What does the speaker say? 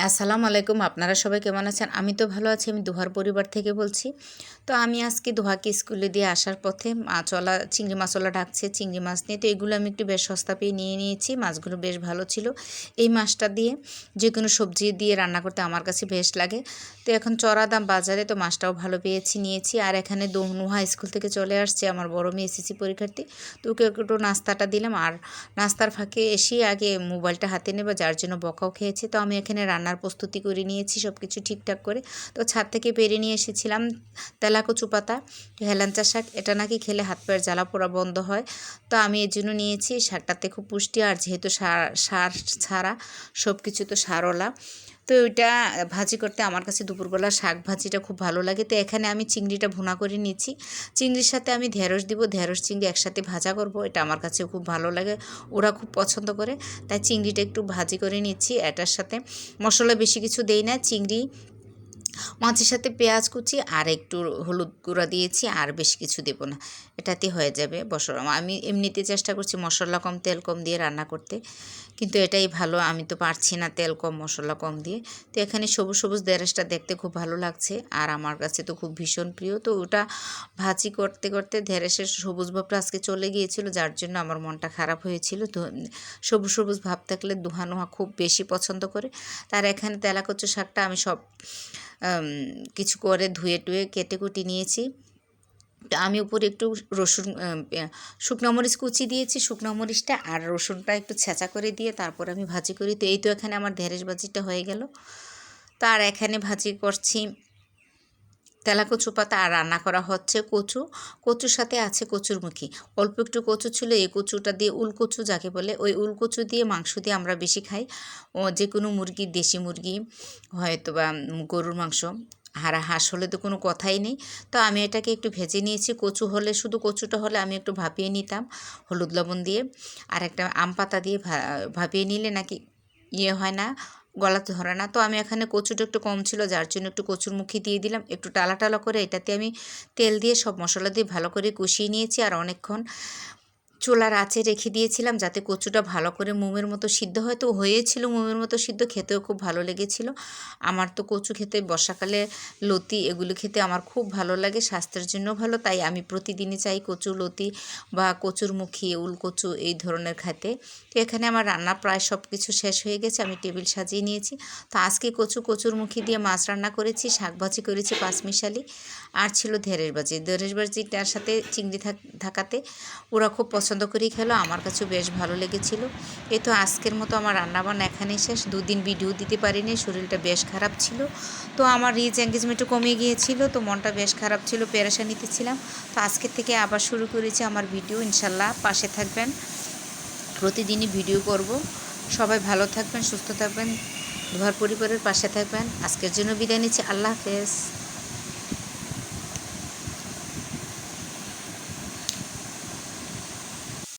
আসসালামু আলাইকুম। আপনারা সবাই কেমন আছেন? আমি তো ভালো আছি। আমি দোহার পরিবার থেকে বলছি। তো আমি আজকে দোহাকে স্কুলে দিয়ে আসার পথে মাছওয়ালা চিংড়ি মাছওয়ালা ডাকছে চিংড়ি মাছ নিয়ে। তো এগুলো আমি একটু বেশ সস্তা পেয়ে নিয়ে নিয়েছি। মাছগুলো বেশ ভালো ছিল। এই মাছটা দিয়ে যে কোনো সবজি দিয়ে রান্না করতে আমার কাছে বেশ লাগে। তো এখন চড়া দাম বাজারে, তো মাছটাও ভালো পেয়েছি, নিয়েছি। আর এখানে নুহা স্কুল থেকে চলে আসছে, আমার বড় মেয়ে এসএসসি পরীক্ষার্থী। তো ওকে একটু নাস্তাটা দিলাম। আর নাস্তার ফাঁকে এসেই আগে মোবাইলটা হাতে নেব, যার জন্য বকাও খেয়েছি। তো আমি এখানে রান্নার প্রস্তুতি করে নিয়েছি সব কিছু ঠিকঠাক করে। তো ছাদ থেকে পেরে নিয়ে এসেছিলাম তেলাকুচু পাতা, হেলাঞ্চা শাক। এটা নাকি খেলে হাত পায়ের জ্বালা পোড়া বন্ধ হয়। তো আমি এর জন্য নিয়েছি। শাকটাতে খুব পুষ্টি, আর যেহেতু সার ছাড়া সব কিছু তো সারওয়ালা, তো ওইটা ভাজি করতে আমার কাছে দুপুরবেলা শাক ভাজিটা খুব ভালো লাগে। তো এখানে আমি চিংড়িটা ভুনা করে নিচ্ছি। চিংড়ির সাথে আমি ঢেঁড়স দিব, ঢেঁড়স চিংড়ি একসাথে ভাজা করব। এটা আমার কাছে খুব ভালো লাগে, ওরা খুব পছন্দ করে। তাই চিংড়িটা একটু ভাজি করে নিচ্ছি। এটার সাথে মশলা বেশি কিছু দেই না। চিংড়ি মাছের সাথে পেঁয়াজ কুচি আর একটু হলুদ গুঁড়া দিয়েছি, আর বেশি কিছু দেবো না, এটাতে হয়ে যাবে। আমি এমনিতে চেষ্টা করছি মশলা কম তেল কম দিয়ে রান্না করতে, কিন্তু এটাই ভালো। আমি তো পারছি না তেল কম মশলা কম দিয়ে। তো এখানে সবুজ সবুজ ঢেঁড়সটা দেখতে খুব ভালো লাগছে, আর আমার কাছে তো খুব ভীষণ প্রিয়। তো ওটা ভাজি করতে করতে ঢেঁড়সের সবুজ ভাবটা আজকে চলে গিয়েছিল, যার জন্য আমার মনটা খারাপ হয়েছিল। তো সবুজ সবুজ ভাব থাকলে দুহা নোহা খুব বেশি পছন্দ করে। তার এখানে তেলাকুচু শাকটা আমি সব কিছু করে ধুয়ে টুয়ে কেটে কুটি নিয়েছি। আমি উপরে একটু রসুন শুকনো মরিচ কুচি দিয়েছি, শুকনো মরিচটা আর রসুনটা একটু ছেঁচা করে দিয়ে তারপর আমি ভাজি করি। তো এই তো এখানে আমার ঢেঁড়স ভাজিটা হয়ে গেল। তার এখানে ভাজি করছি তেলাকুচু পাতা, আর রান্না করা হচ্ছে কচু। কচুর সাথে আছে কচুরমুখী। অল্প একটু কচু ছিল, এই কচুটা দিয়ে উলকচু যাকে বলে, ওই উলকচু দিয়ে মাংস দিয়ে আমরা বেশি খাই। ও যে কোনো মুরগি, দেশি মুরগি হয়তো বা গরুর মাংস, হাঁস হলে তো কোনো কথাই নেই। তো আমি এটাকে একটু ভেজে নিয়েছি। কচু হলে, শুধু কচুটা হলে আমি একটু ভাপিয়ে নিতাম হলুদ লবণ দিয়ে, আর একটা আম পাতা দিয়ে ভাপিয়ে নিলে নাকি হয় না, গলাতে ধরে না। তো আমি এখানে কচুটা একটু কম ছিল, যার জন্য একটু কচুর মুখি দিয়ে দিলাম একটু টালা টালা করে। এটাতে আমি তেল দিয়ে সব মশলা দিয়ে ভালো করে কষিয়ে নিয়েছি, আর অনেকক্ষণ চুলার আঁচে রেখে দিয়েছিলাম যাতে কচুটা ভালো করে মোমের মতো সিদ্ধ হয়। তো হয়েছিল মোমের মতো সিদ্ধ, খেতেও খুব ভালো লেগেছিল। আমার তো কচু খেতে, বর্ষাকালে লতি এগুলো খেতে আমার খুব ভালো লাগে, স্বাস্থ্যের জন্য ভালো। তাই আমি প্রতিদিনই চাই কচু লতি বা কচুর মুখী, উলকচু এই ধরনের খেতে। তো এখানে আমার রান্না প্রায় সব কিছু শেষ হয়ে গেছে, আমি টেবিল সাজিয়ে নিয়েছি। তো আজকে কচুর মুখী দিয়ে মাছ রান্না করেছি, শাক ভাজি করেছি পাঁচমিশালি, আর ছিল ঢেঁড়স ভাজি। ঢেঁড়স ভাজিটার সাথে চিংড়ি থাকাতে ওরা খুব পছন্দ করেই খেলো, আমার কাছেও বেশ ভালো লেগেছিল। এই তো আজকের মতো আমার রান্নাবান্না এখানেই শেষ। দুদিন ভিডিও দিতে পারিনি, শরীরটা বেশ খারাপ ছিল। তো আমার রিচ এঙ্গেজমেন্টও কমে গিয়েছিল, তো মনটা বেশ খারাপ ছিল, পেরেশানিতে ছিলাম। তো আজকের থেকে আবার শুরু করেছি আমার ভিডিও। ইনশাল্লাহ পাশে থাকবেন, প্রতিদিনই ভিডিও করব। সবাই ভালো থাকবেন, সুস্থ থাকবেন, ঘর পরিবারের পাশে থাকবেন। আজকের জন্য বিদায় নিচ্ছি। আল্লাহ হাফেজ।